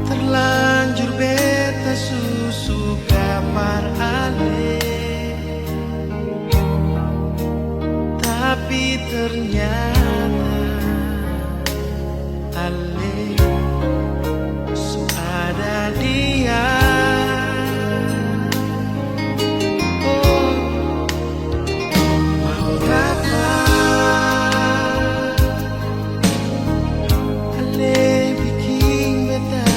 Terlanjur beta susu kamar ale, tapi ternyata ale su ada dia. Oh, mengapa ale bikin beta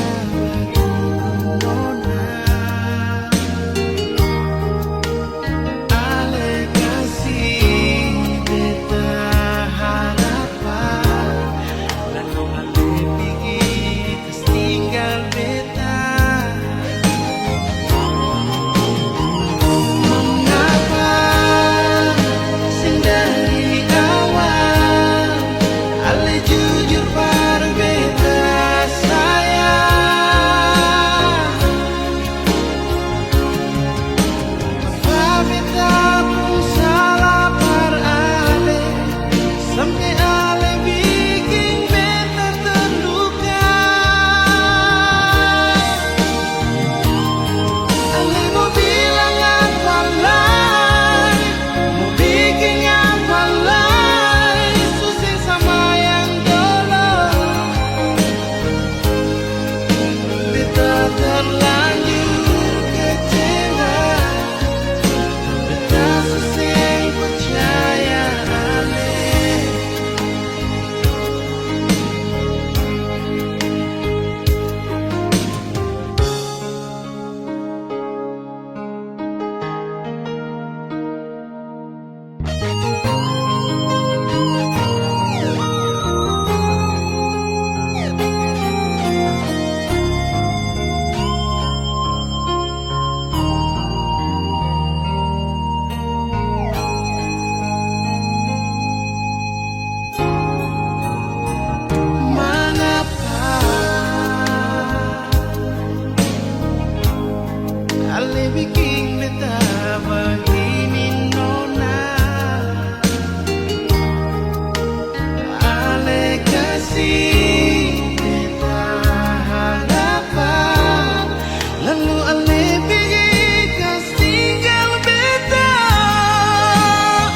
bikin beta begini nona, ale kasih beta harapan, lalu ale bikin kas tinggal beta.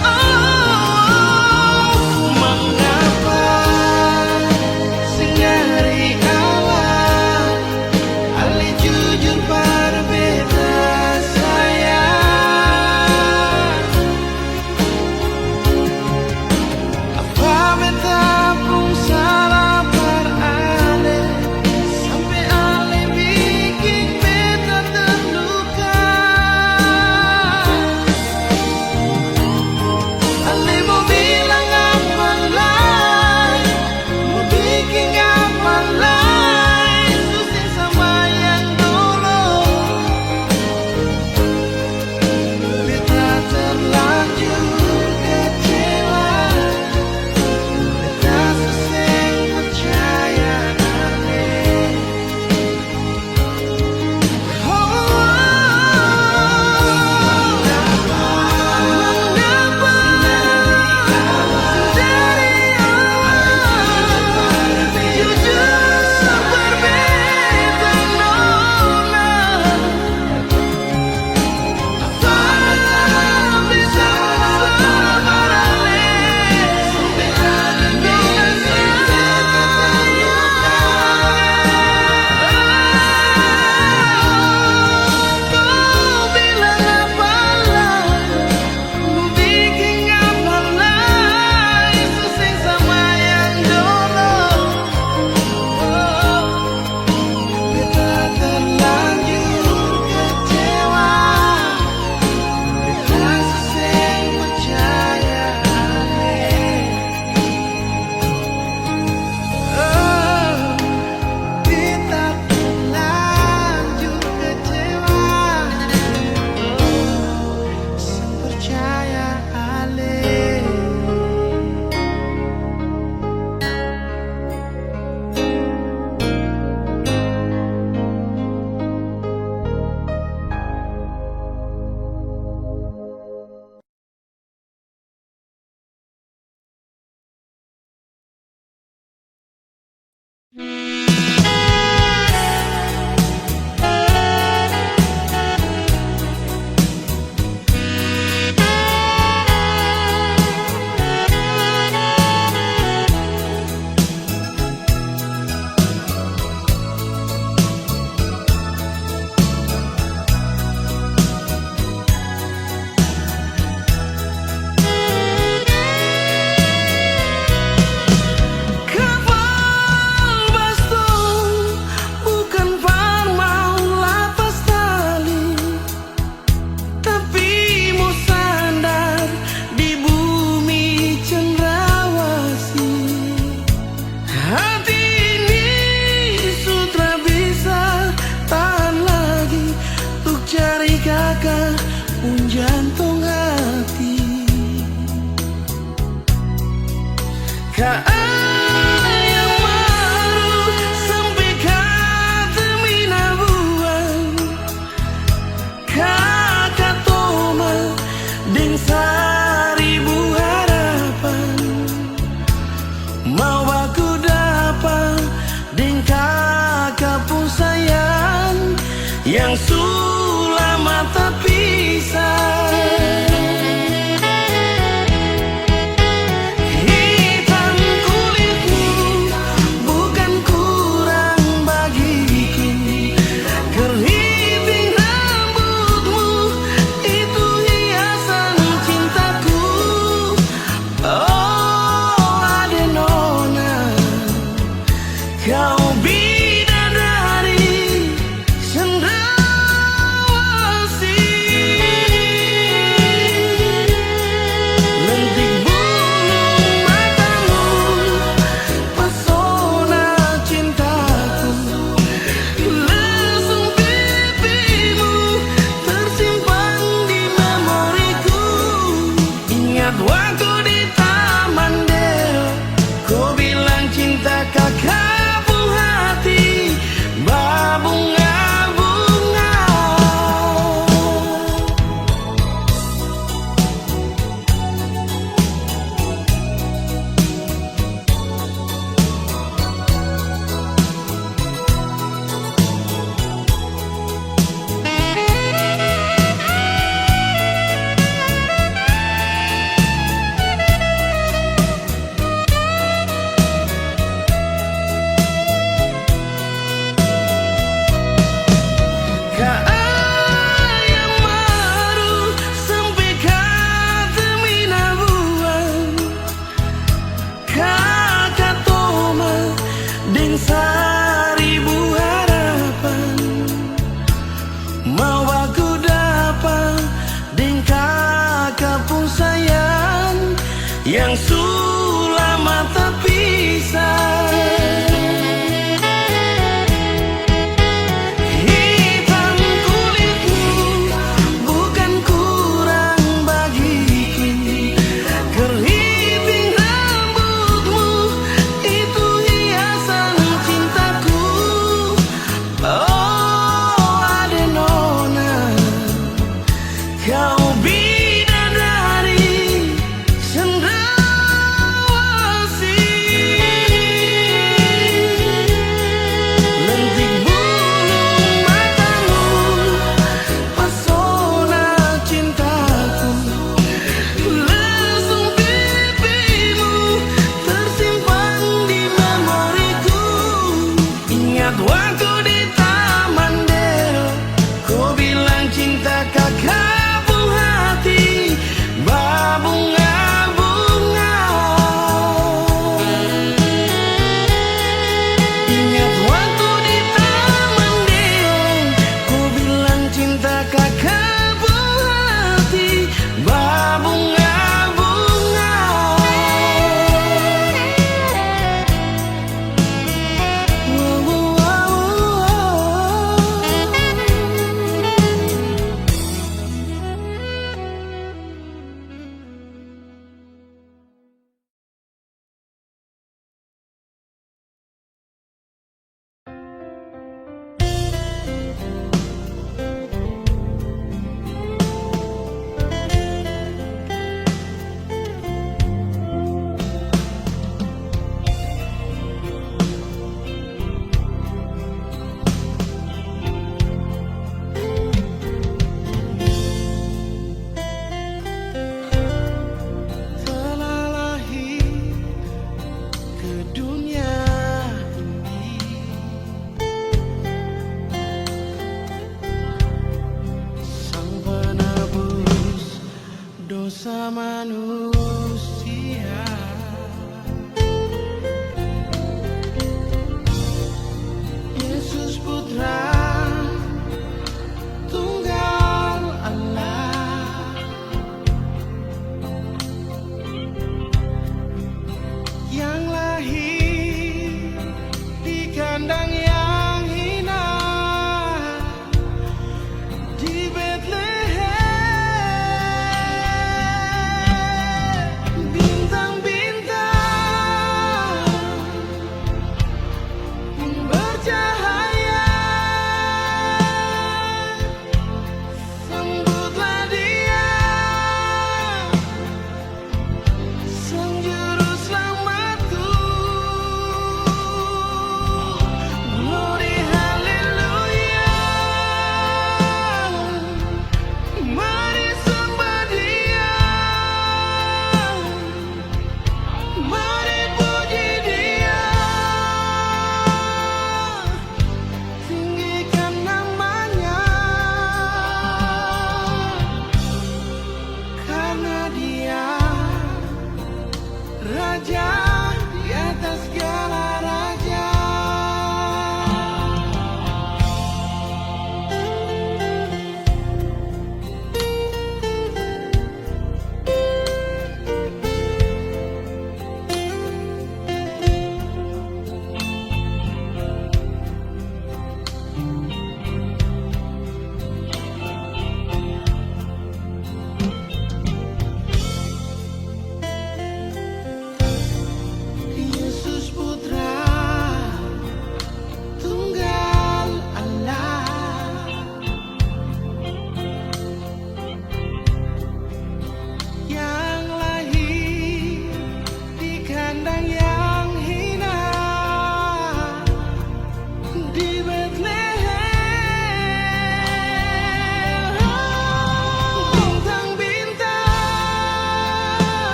Oh, mengapa sing dari awal ale jujur pada beta. Apa beta pun salah Kaayang maru sampai kata minabuan kakak toma deng seribu harapan mau aku dapat deng kakak pun sayang yang sulama tak pisah. Kau bidadari cendrawasih, lentik bulu matamu, pesona cintaku, lesung pipimu tersimpan di memoriku. Ingat waktu di Taman Deo, kau bilang cinta kakak seribu harapan mau aku dapat deng kakak pun sayang yang sulama tak pisah. Kau bidadari cendrawasih, lentik bulu matamu, pesona cintaku, lesung pipimu tersimpan di memoriku. Ingat waktu di Taman Deo, kau bilang cinta kakak dosa manusia. Yesus Putra Tunggal Allah yang lahir di kandang yang hina di Bethlehem.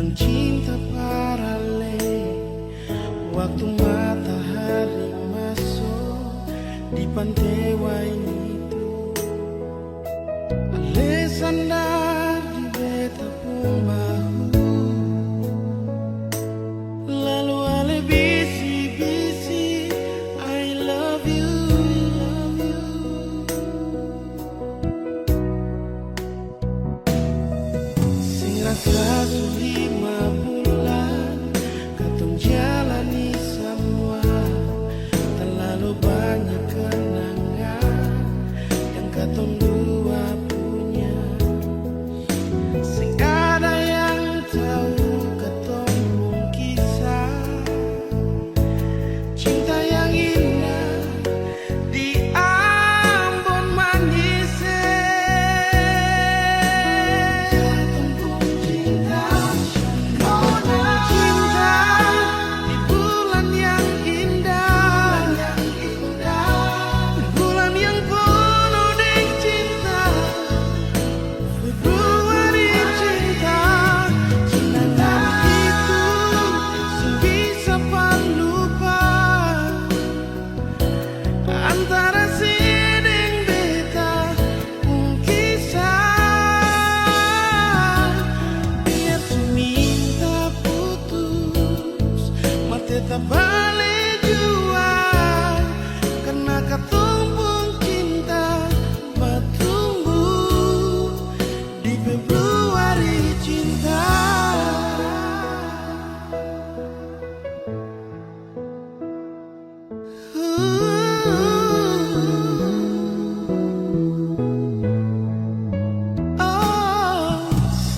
dalam cinta paralel. Waktu matahari masuk di pantai Waini itu, ale sandar di beta pun bahu, lalu ale bisi-bisi I love you. Sing rasa su 5 bulan katong jalani semua, terlalu banyak kenangan yang katong dua punya. Sing ada yang tahu katong pun kisah cinta yang indah di Ambon manis. Katong pun cinta, cinta di bulan yang indah, bulan yang penuh dengan cinta, Februari cinta. Cinta itu sing bisa pan lupa antara siding beta pun kisah. Biar su minta putus, mas tetap balik jua, karena katong pun cinta bertumbuh di Februari cinta.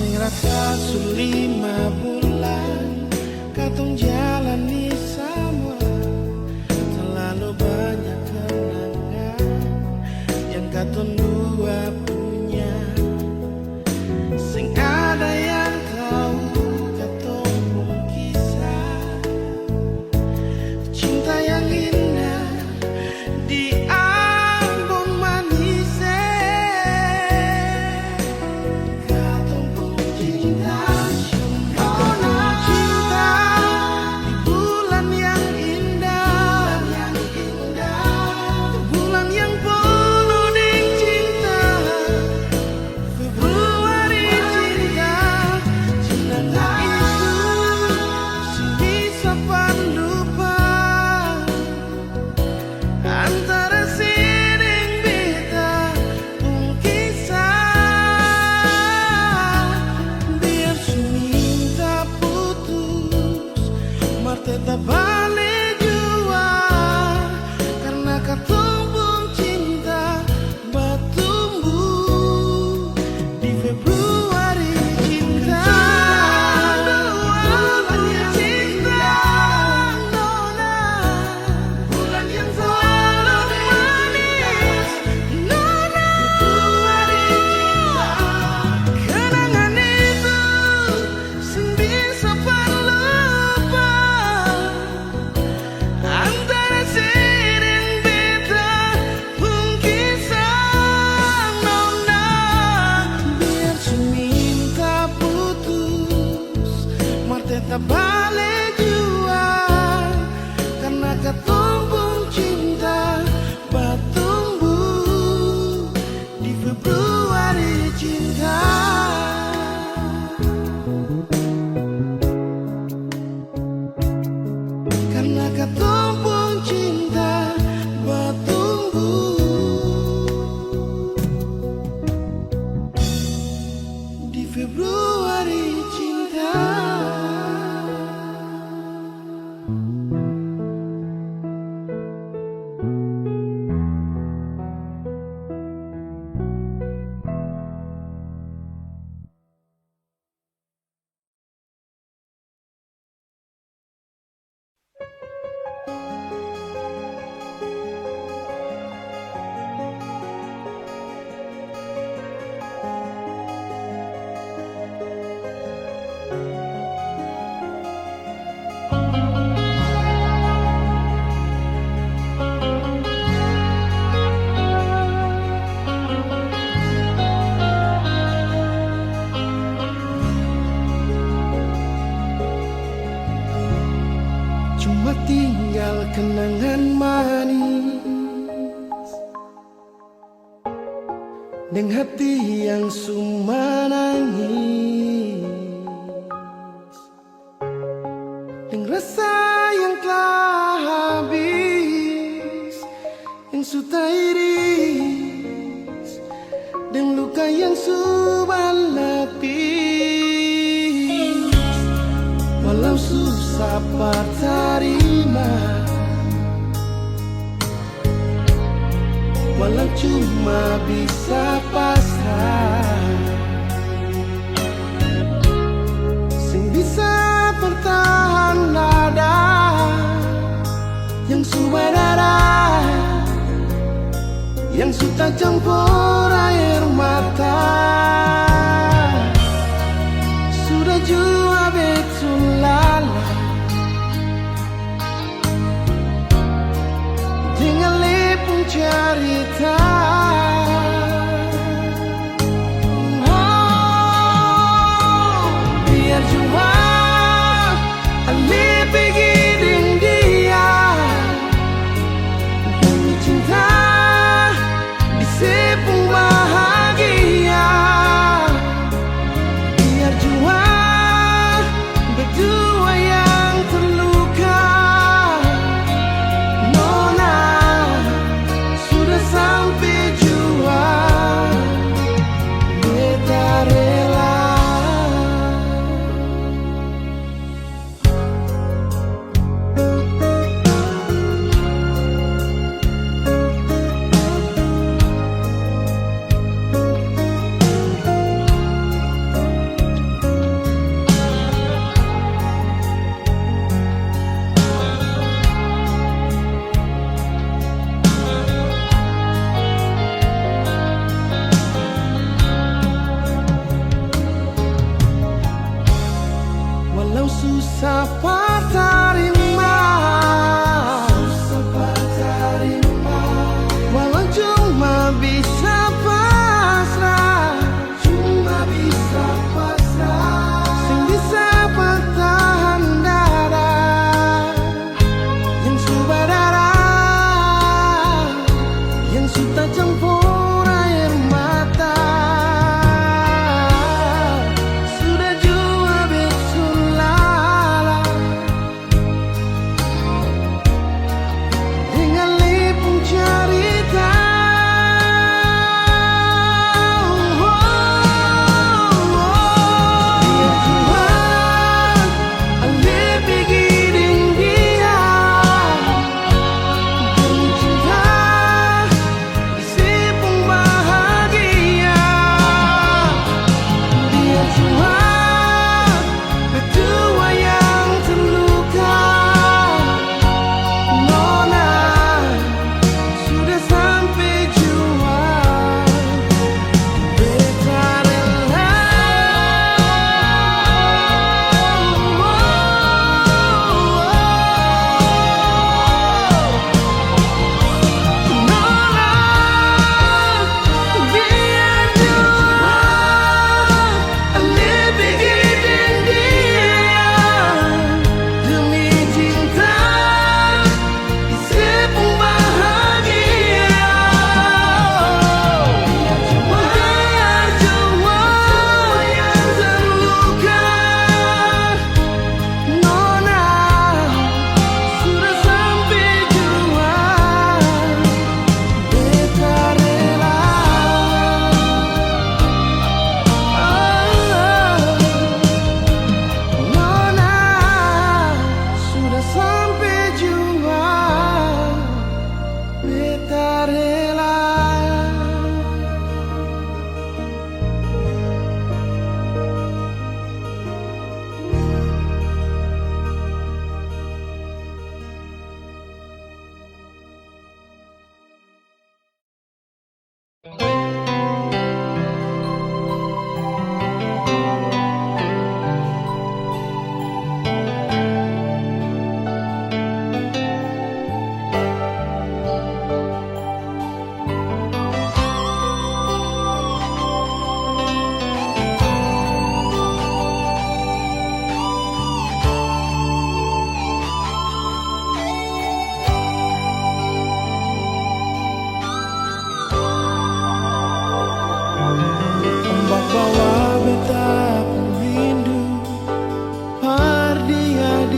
Sing rasa su 5 bulan katong jalani sama, terlalu banyak kenangan yang katong dua punya. Sing ada yang tahu katong pun kisah cinta yang indah di Ambon manis. Katong pun cinta, cinta di bulan yang indah, bulan yang penuh dengan cinta, Februari cinta. Cinta itu sing bisa pan lupa antara siding beta pun kisah. Biar su minta putus, mar tetap balik jua, karena katong pun cinta bertumbuh di Februari cinta. Cinta, nona, bulan yang selalu manis, nona. Februari cinta, kenangan itu sing bisa pan lupa antara siding beta pun kisah, nona. Biar su minta putus, mar tetap balik jua, karena katong pun cinta bertumbuh di Februari cinta. Karena katong pun cinta bertumbuh di Februari cinta. cuma tinggal kenangan manis dengan hati yang suma nangis, dengan rasa yang telah habis, yang sudah iris, dan luka yang sudah lapis. Walau susah terima, walau cuma bisa pasrah, sing bisa bertahan nada yang sudah darah, yang sudah campur air mata, sudah jua betul lala dengan lepung cerita. Biar jua Ali pergi dengan dia, demi cinta di sepung bahagia. Biar jua berdua yang terluka, Nona sudah sampai jua beta rela. Walau susah terima, walau cuma bisa pasrah, sing bisa bertahan dada, yang sudah darah, yang sudah campur air mata, sudah jua betul lala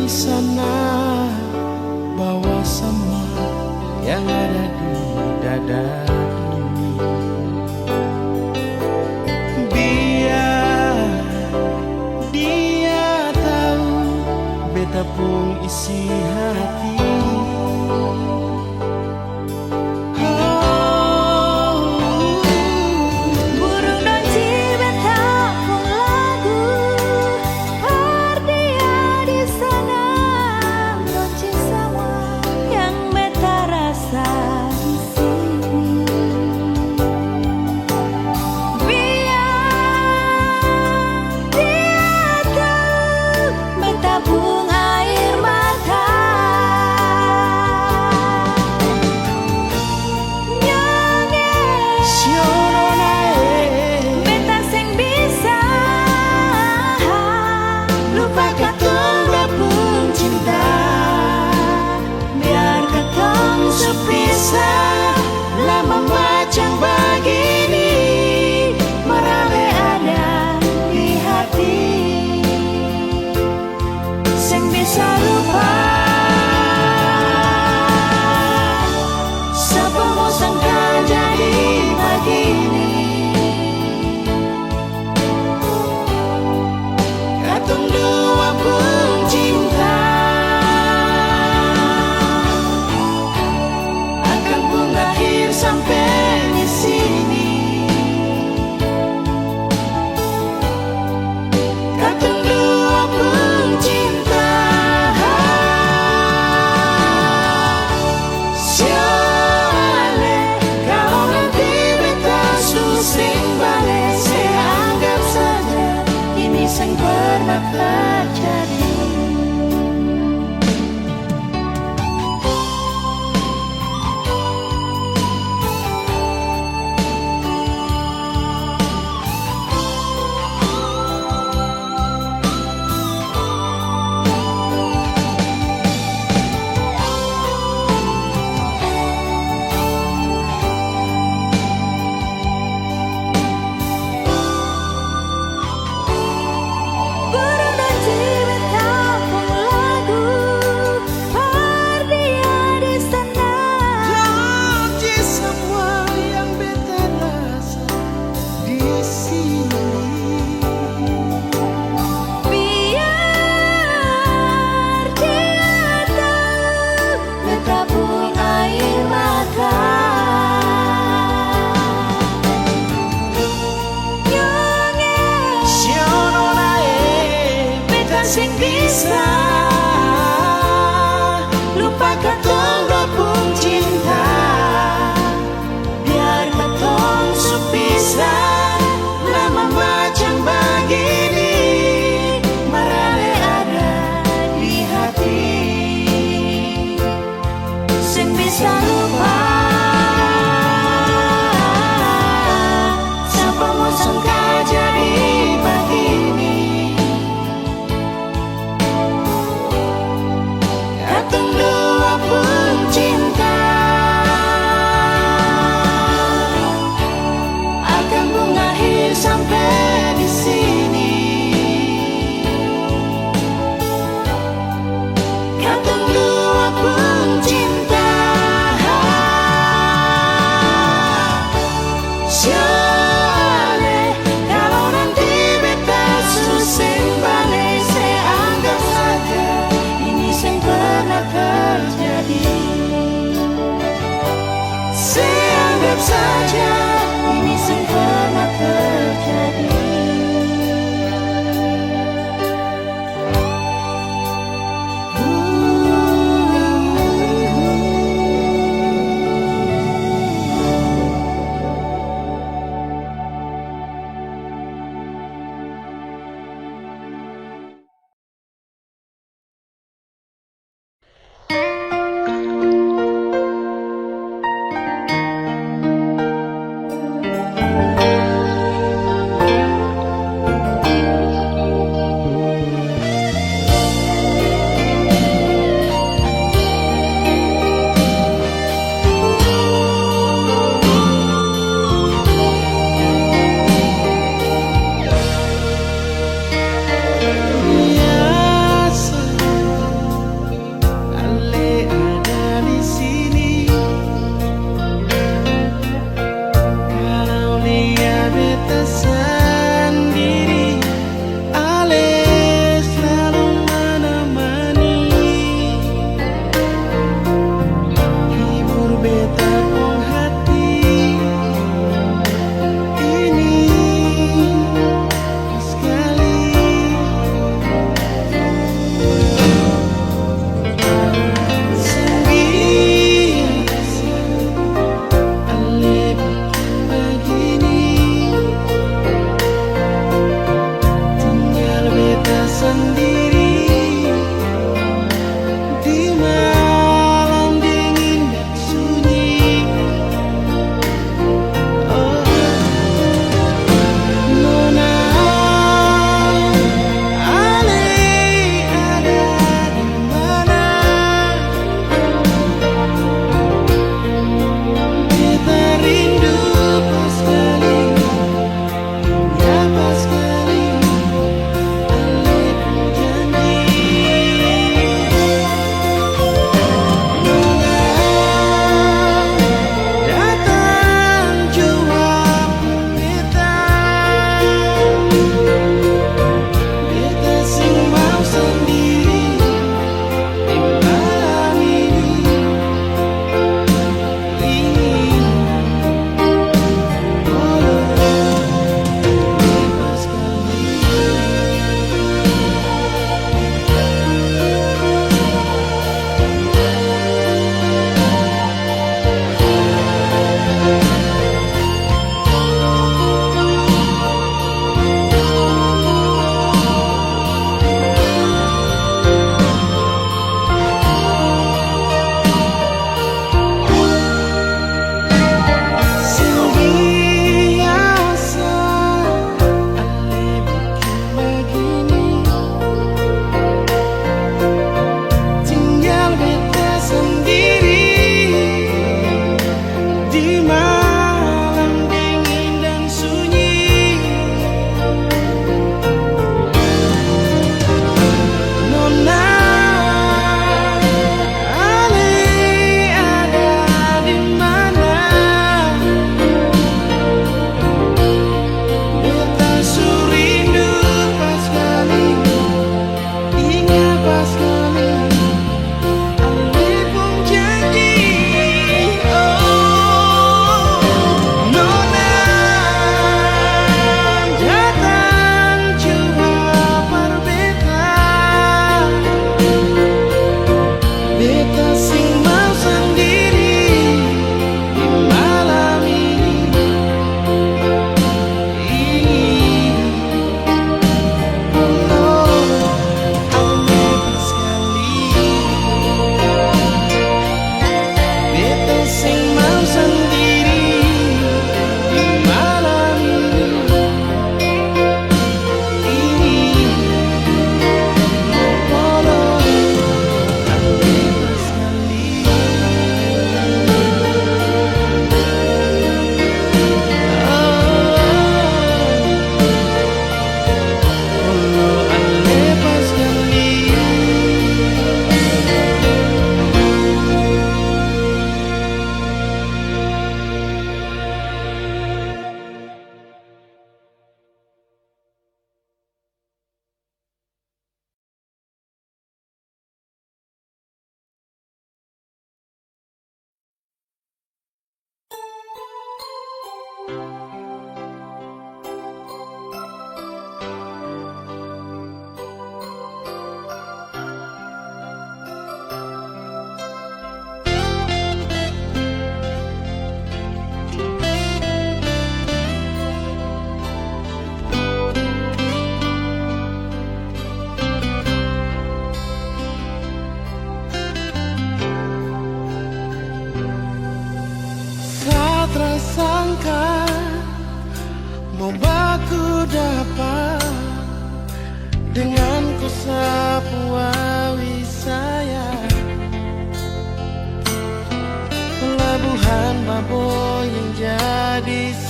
di sana, bawa sama yang ada di dada ini. Biar dia tahu beta pun isi hati.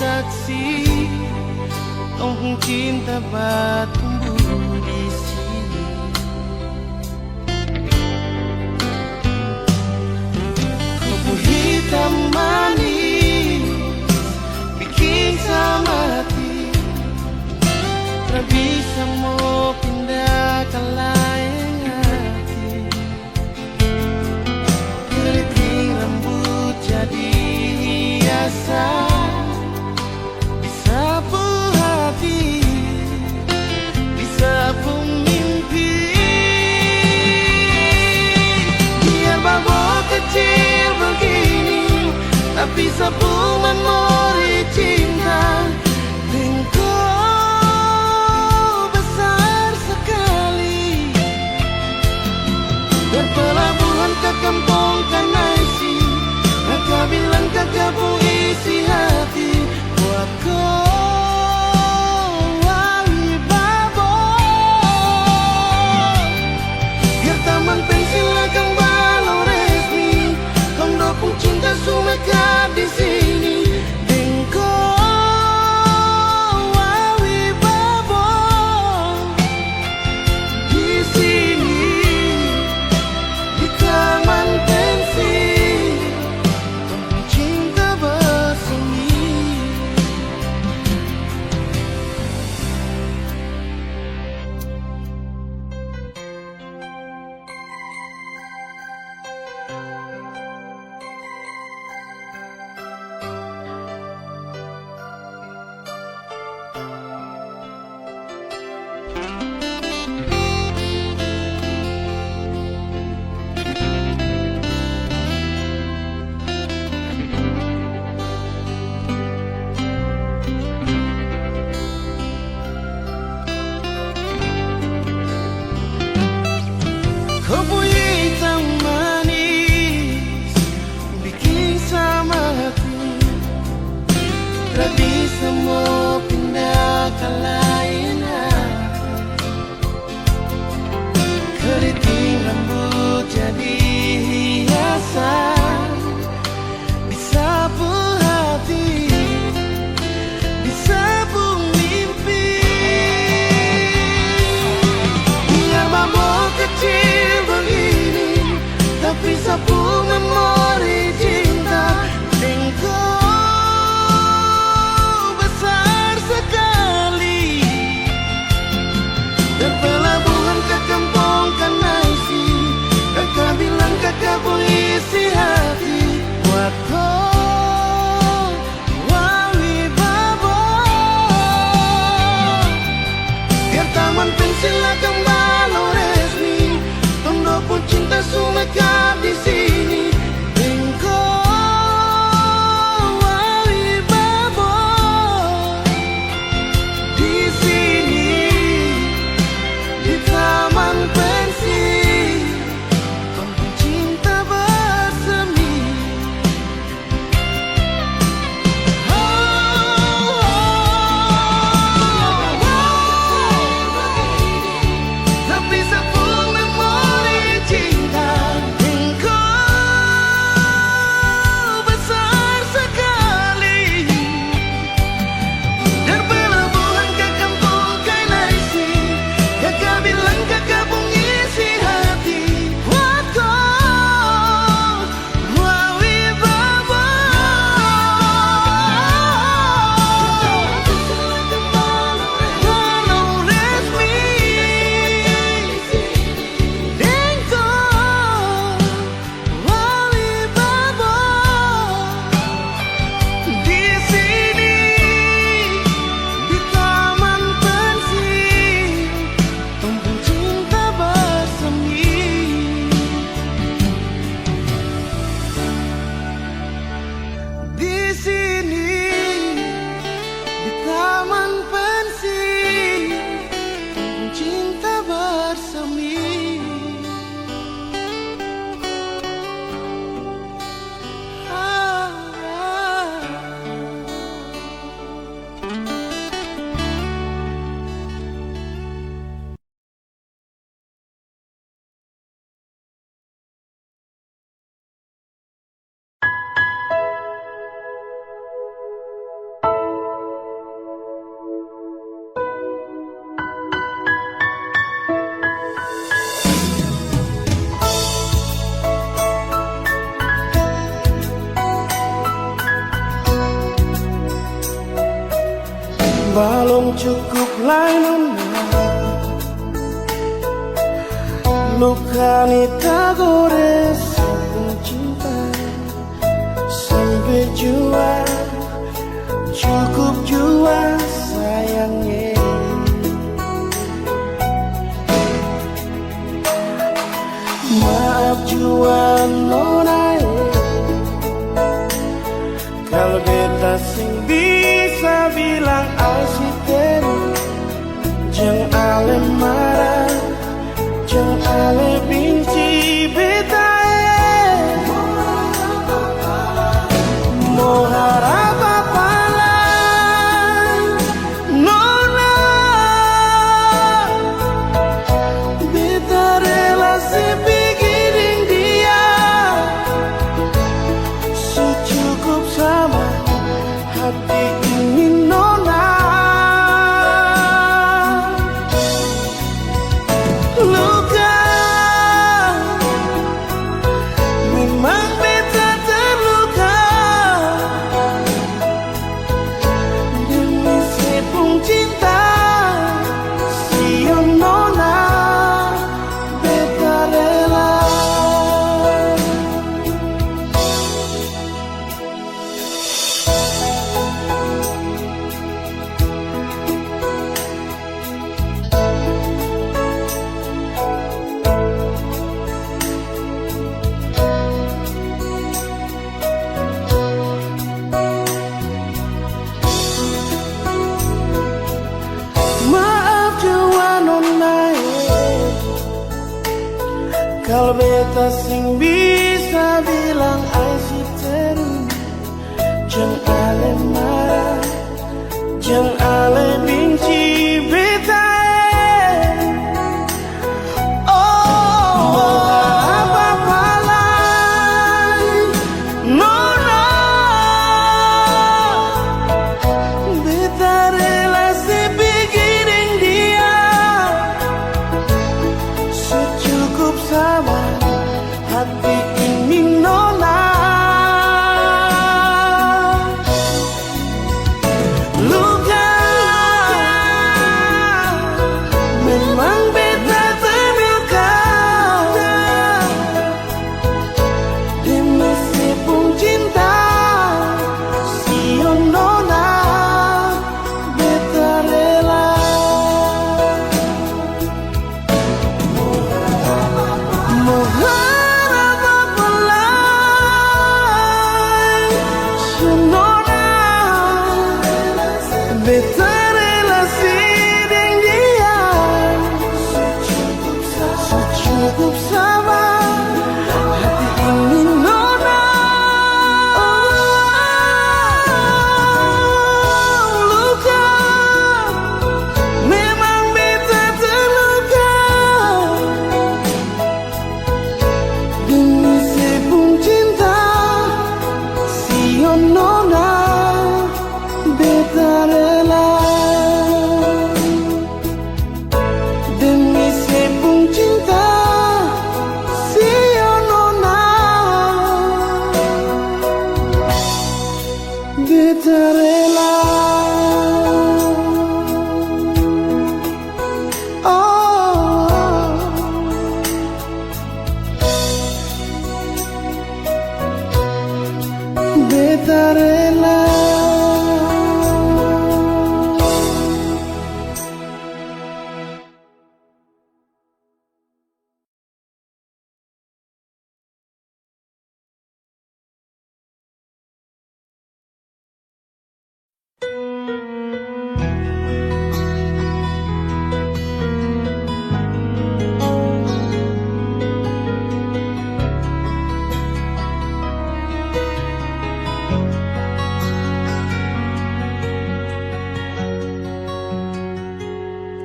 saksi, tong cinta tumbuh di sini. Kupu hitam manis bikin sama hati, tak bisa mau pindah ke lain hati. Keriting rambut jadi hiasan, disapu hati, disapu mimpi. Biar babak kecil begini, tapi sapu memori cinta. Engkau besar sekali, berpelabuhan ke kampung Kanaisi, maka bilang kakakmu isi hati buat kau Alibaba. Biar taman pensil akan balau resmi, kong dopung cinta sumeka di sini. Engkau Alibaba di sini, di taman pensil, dopung cinta bersemi. Balong cukup lain luka ni tak gores cinta sampai jua cukup jua sayangnya. Maaf jua nona kalau beta sing bisa bilang asisten jangan ale marah jangan ale benci beta mau harap apa lah nona beta relasi pikirin dia secukup sama hati ini nona. Luka memang beta terluka demi sepung cinta siang nona beta rela. Maaf jua nona kalau beta sing bisa bilang asisten jangan ale marah jangan ale benci beta oh apa-apa lah nona beta relasi pikirin dia secukup sama hati ini nona. Luka memang beta terluka demi sepung cinta siang nona beta rela. Mau harap apa lagi nona beta relasi dengan dia secukup sama hati ini nona. Luka memang beta terluka demi sepung cinta siang nona beta rela demi sepung cinta siang nona beta rela. Oh beta rela.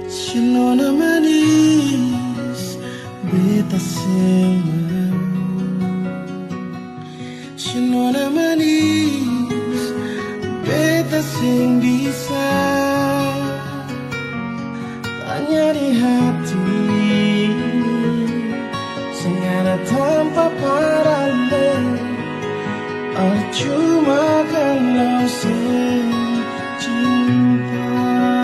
Si nona manis beta sing mau si nona manis beta sing bisa tanya di hati sing ada tanpa paralel cuma kalau sing cinta.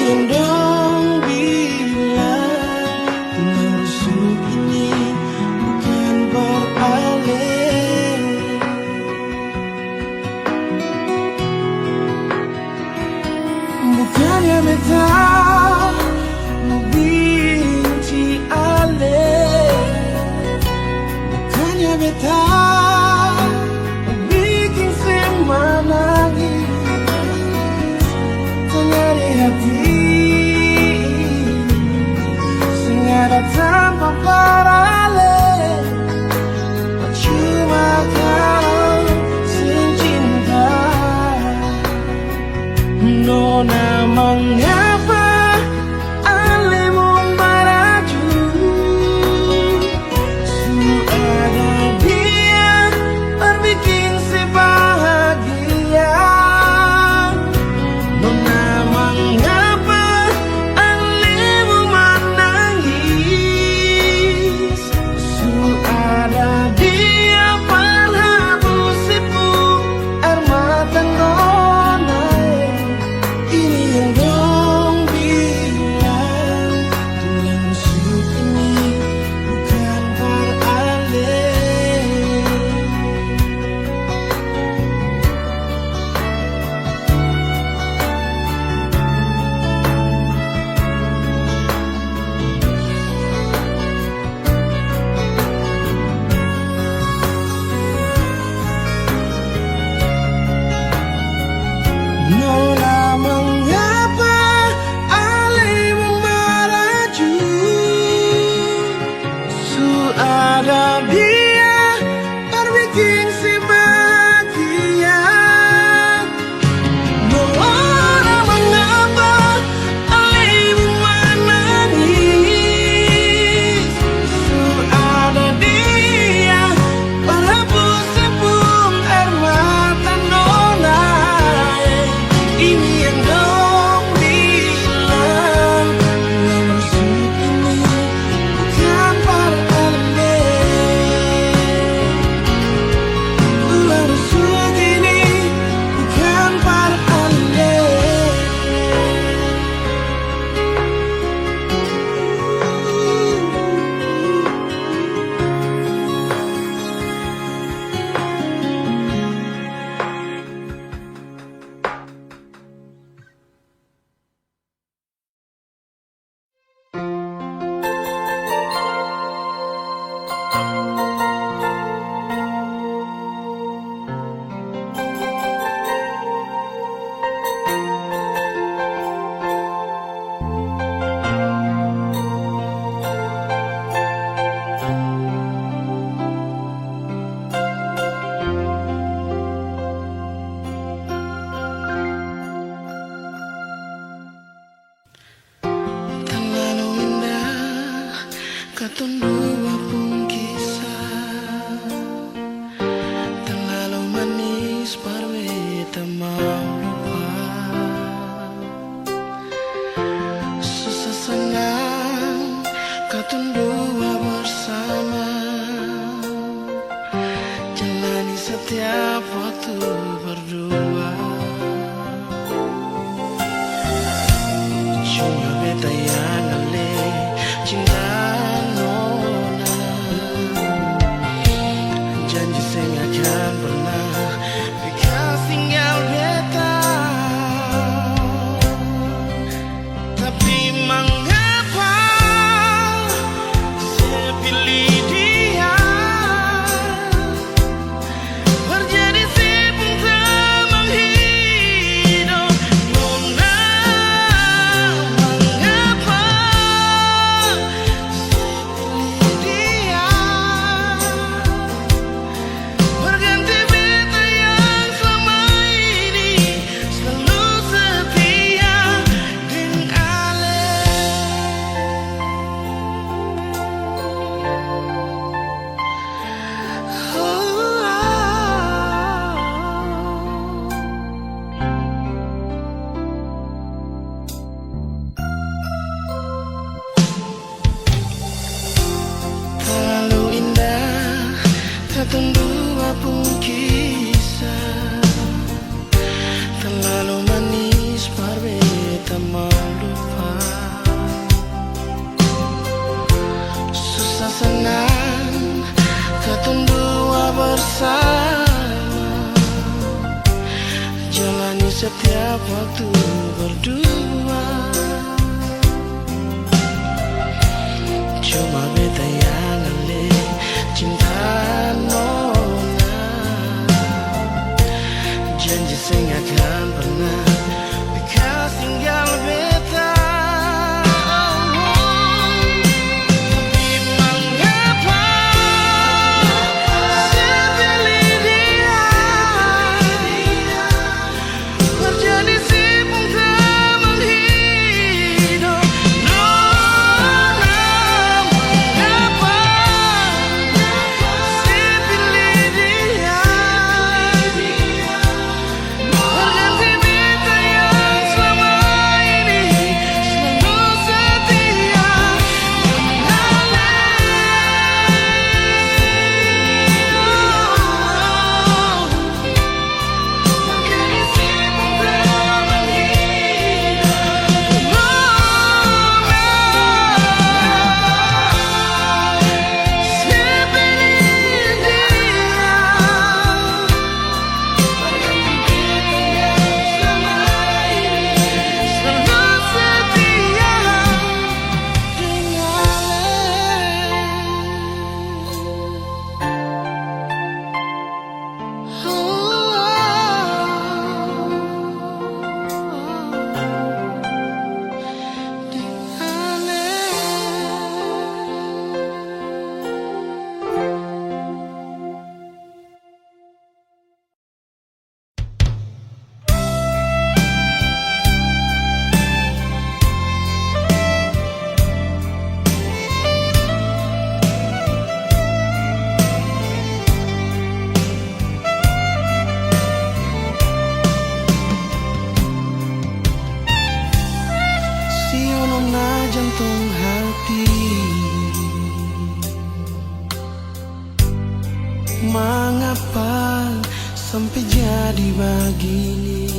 yang dong bilang ngerusuk ini bukan beralih. Bukannya beta mau benci alih, bukannya beta mau bikin semanangis. Tengah di hati sengaja tanpa beralih, percuma kau cinta. Nona mengapa alemu meraju, sudah dia berbikin sebahagia. Nona mengapa alemu menangis, sudah dia berhapus sipu air mata nona. Ini yang dong bilang tulang rusuk ini bukan beralih. Nona mengapa alemu meraju, sudah dia berbikin sebahagia. Nona mengapa alemu menangis, sudah dia berhapus sepung air mata nona. Ini yang dong bilang tulang rusuk ini bukan beralih. Tulang rusuk ini bukan beralih. Terlalu indah katun dua pun kisah, terlalu manis parwe tak mau lupa. Susah senang katun dua bersama, jalani setiap waktu berdua. Cuma beta yang alih cinta nona, janji saya akan pernah bekas tinggal beta. Tapi mengapa saya pilih dia, berjadi sepung teman hidup nona. Mengapa Katong dua pun kisah, terlalu manis parwe tak malu. setiap waktu berdua. Cuma beta yang alih cinta nona. Janji sing akan pernah bekas tinggal beta. Jantung hati mengapa sampai jadi begini?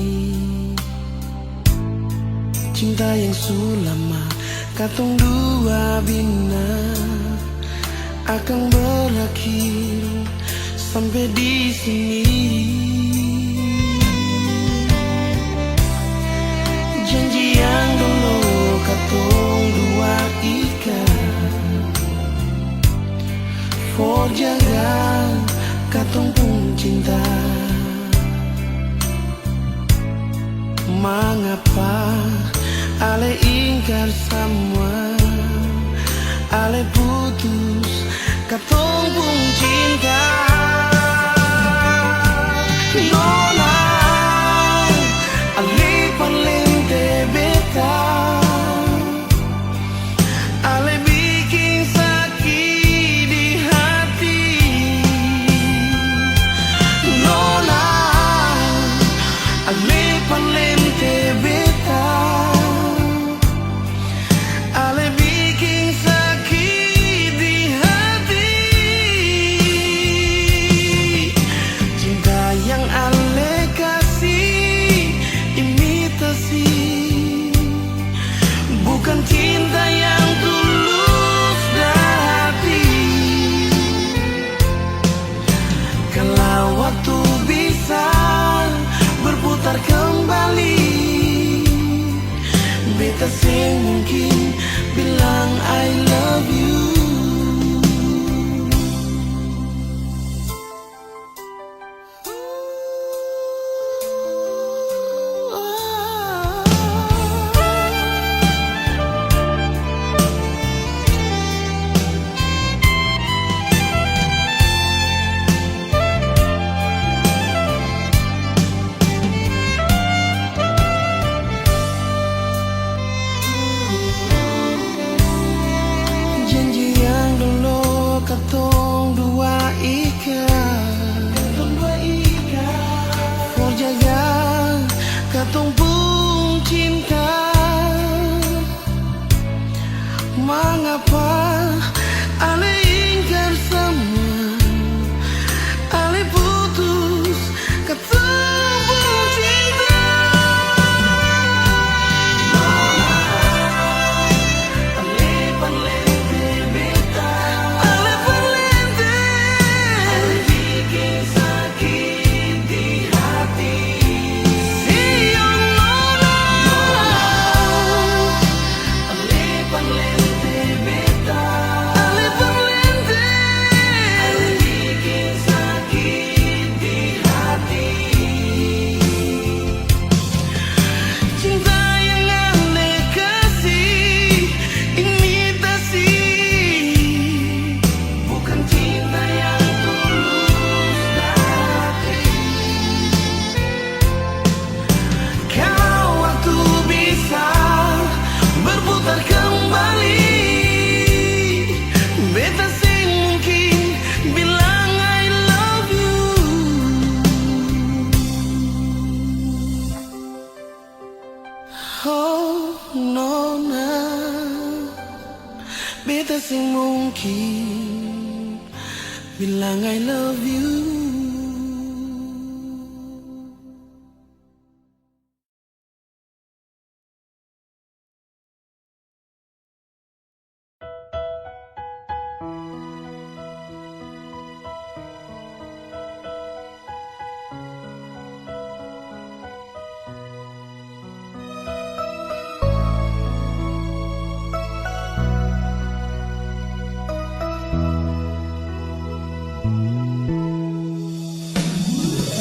Cinta yang sulama katong dua bina akan berakhir sampai di sini. Janji yang dulu katong dua ikat, for jaga katong pun cinta. Mengapa ale ingkar semua, ale putus katong pun cinta. Nona, ale palente beta, ale bikin sakit di hati. Nona, ale palente beta, ale bikin sakit di hati. Cinta yang ale kasih imitasi, bukan cinta yang tulus dari hati. Kalau waktu bisa berputar kembali, beta sih mungkin bilang I love you. Janji yang dulu katong dua ikat, for jaga katong pun cinta. Mengapa ale ingkar semua, ale putus katong pun cinta. Ale palente beta, ale palente, ale bikin sakit di hati. beta sing mungkin bilang I love you.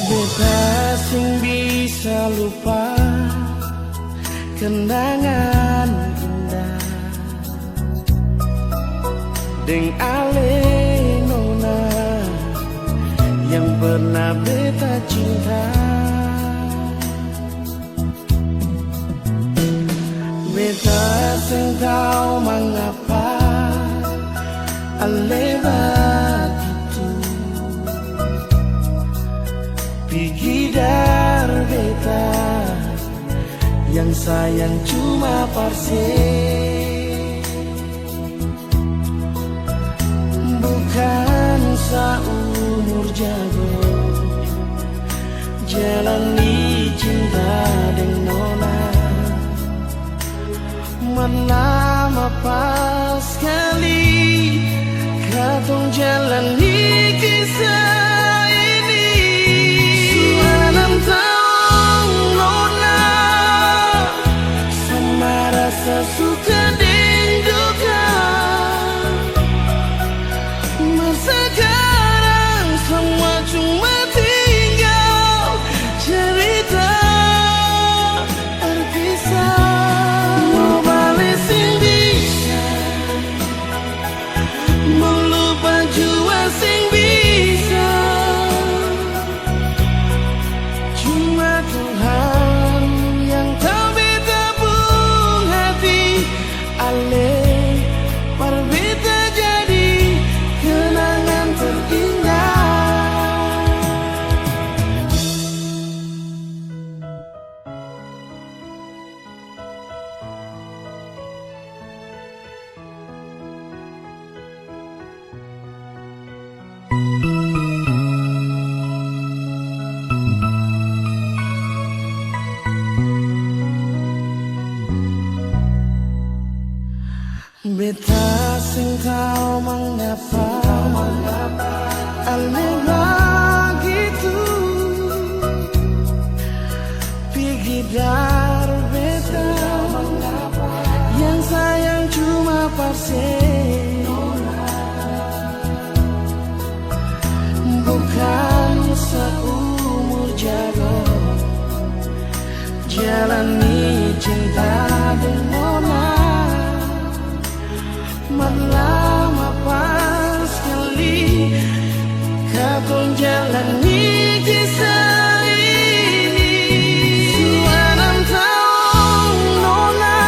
Beta sing bisa lupa kenangan indah deng ale nona yang pernah beta cinta. Beta sing tahu mengapa ale begitu pergi dari beta yang sayang cuma parse, bukan seumur jago jalani cinta dengan nona. Melama pas sekali katong jalani kisah ini. Suanam tahu nona sama rasa suka dan duka. Masa sekarang semua cuma tinggal cerita terpisah. Mau balik sing bisa, mau lupa jua sing bisa. Cuma Tuhan yang tahu beta pun hati ale berbeda jadi kenangan terindah. Beta sing tahu mengapa ale begitu pergi dari beta yang sayang cuma parse, bukan seumur jago jalani cinta dengan nona. Melama pas sekali katong jalani kisah ini. Suanam tahu nona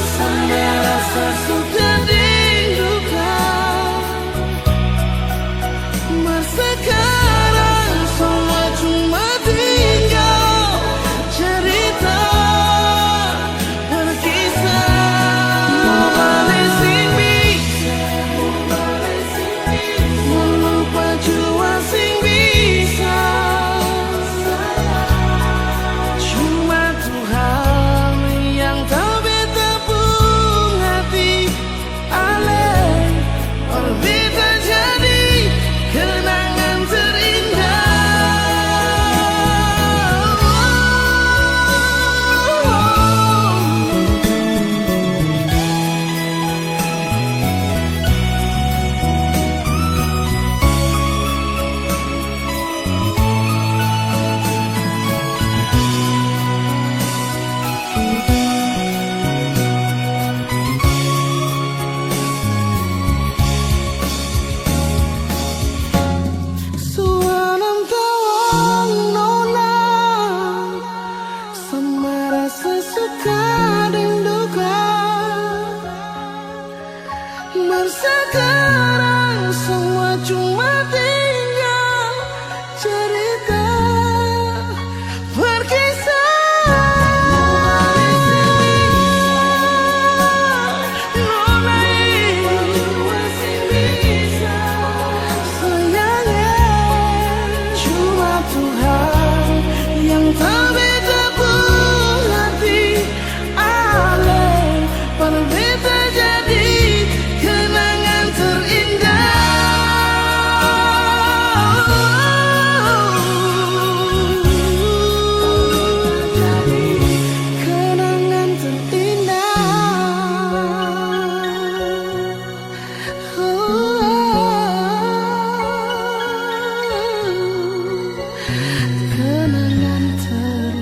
sama rasa Berbeda jadi kenangan terindah. Kenangan terindah. Kenangan terindah.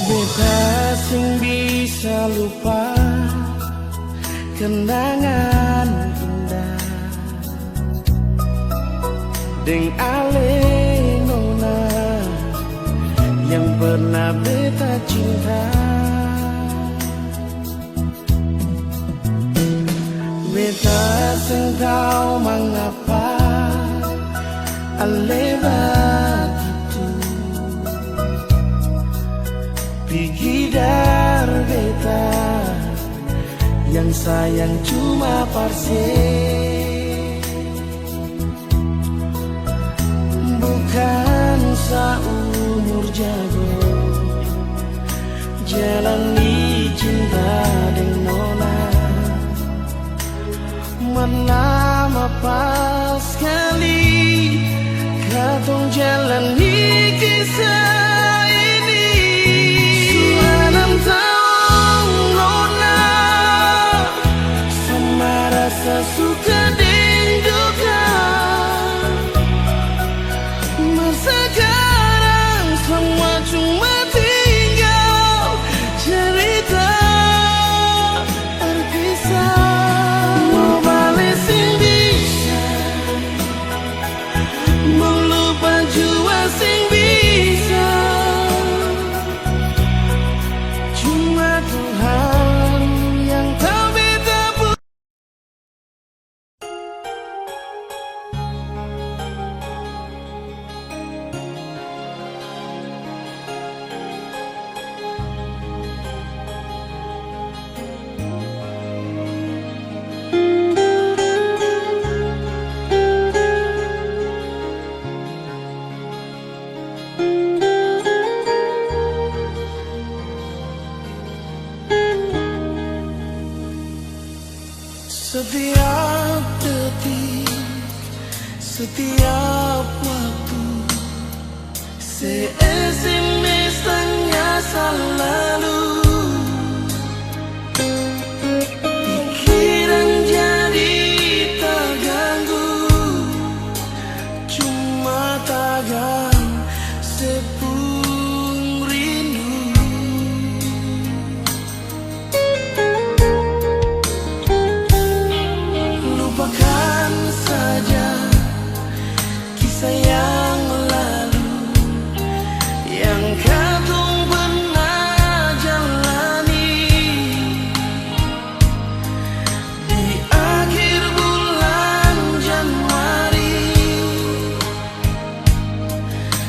Beta sing bisa lupa kenangan indah deng ale nona yang pernah beta cinta. Beta sing tahu mengapa ale begitu pergi dari beta yang sayang cuma parsial, bukan seumur jago jalani cinta dengan nona. Mana pas sekali katong jalani kisah ini. Sudah 6 tahun nona, sama rasa suka dan duka. Masa sekarang semua cuma tinggal cerita terpisah. Mau balik sing bisa, mau lupa jua sing bisa. Cuma Tuhan yang tahu beta pun. Setiap detik, setiap waktu, se-SMS tanya selalu. Pikiran jadi terganggu, cuma tagan sepung rindu. Lupakan saja kisah yang lalu yang katong pernah jalani. Di akhir bulan Januari,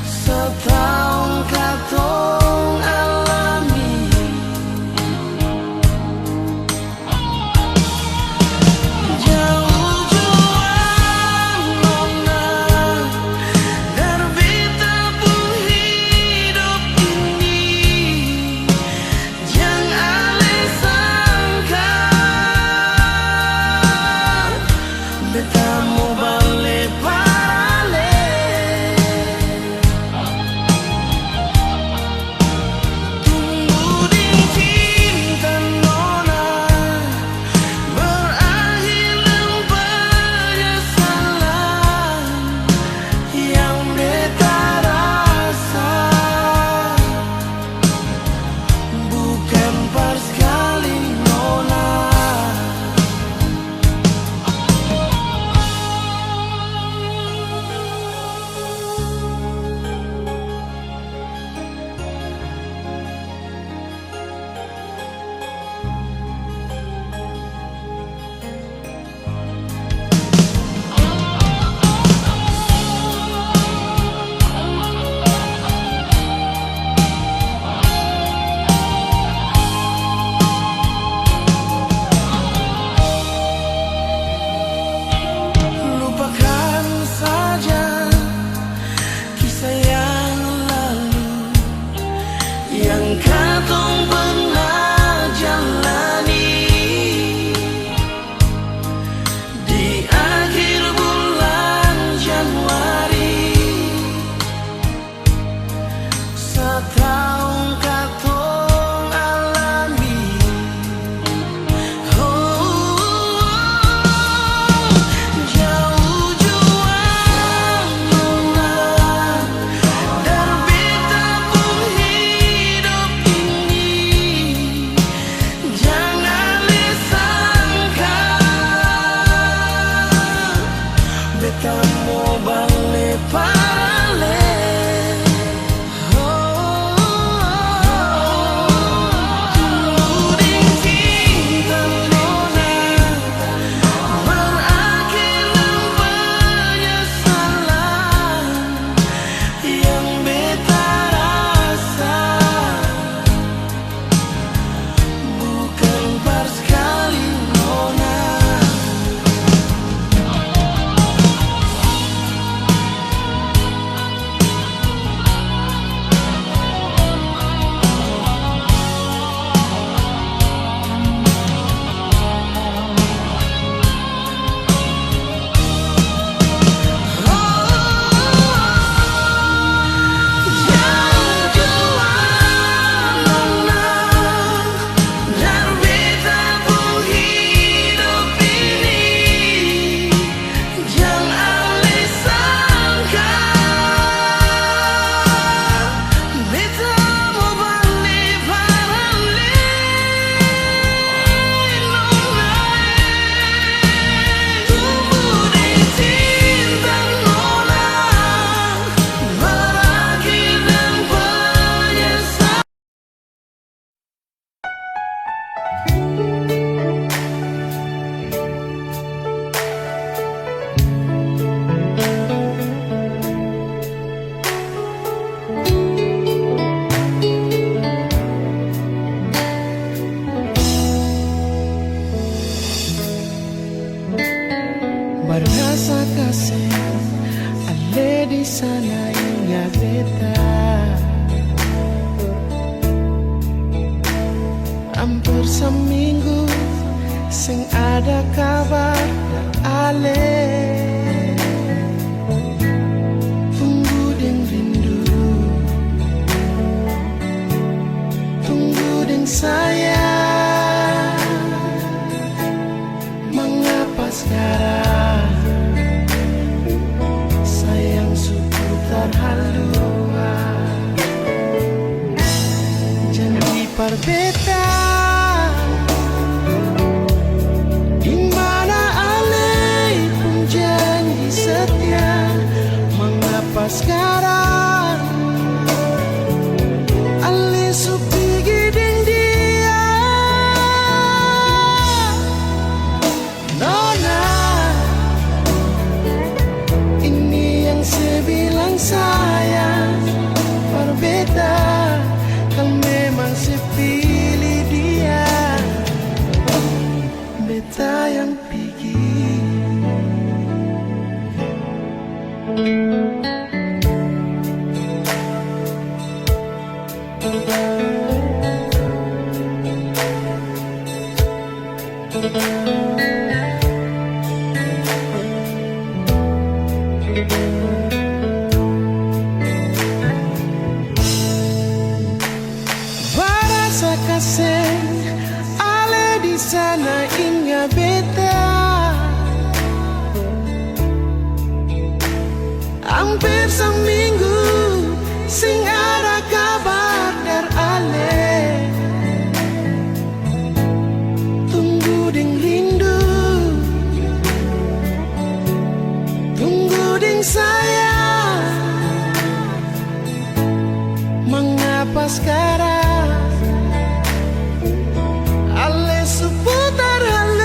setahun katong alami. Jauh jua Rasa kasih ale di sana inga beta. Hampir seminggu sing ada kabar ale. Tunggu deng rindu, tunggu deng sayang. Mengapa sekarang sayang seputar haluan? Janji perbedaan sekarang ali supi giding dia. Nona, ini yang saya bilang sayang. Berbeda kalau memang saya pilih dia. Beta yang pergi. Rasa kasih ale di sana inga beta. Hampir seminggu sing ada kabar dari ale. Tunggu deng rindu, tunggu deng sayang. Mengapa sekarang ale seputar haluan?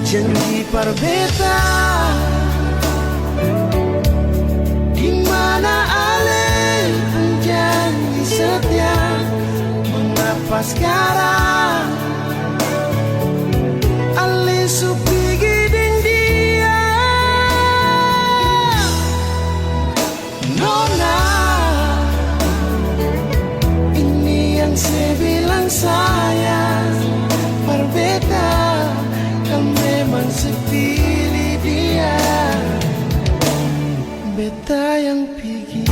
Janji perbedaan di mana ale janji setia. Mengapa sekarang ale supi giding dia? Nona, ini yang saya bilang sayang. Berbeda kalau memang sepilih dia. Beta yang pergi.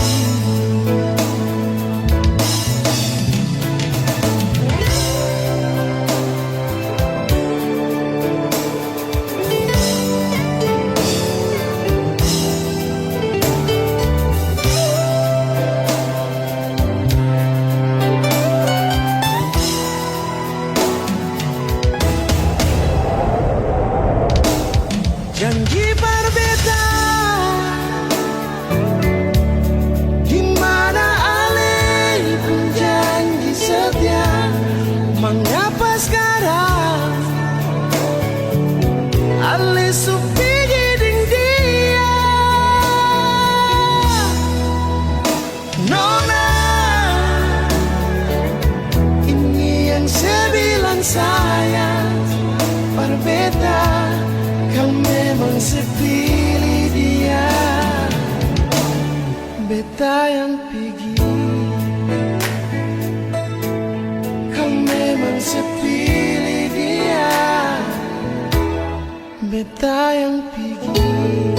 Janji berbeda di mana ale pun janji setia. Mengapa sekarang ale supi giding dia? Nona, ini yang saya bilang sayang. Berbeda kalau memang sepilih dia. Beta yang pergi kalau memang sepilih dia. Beta yang pergi.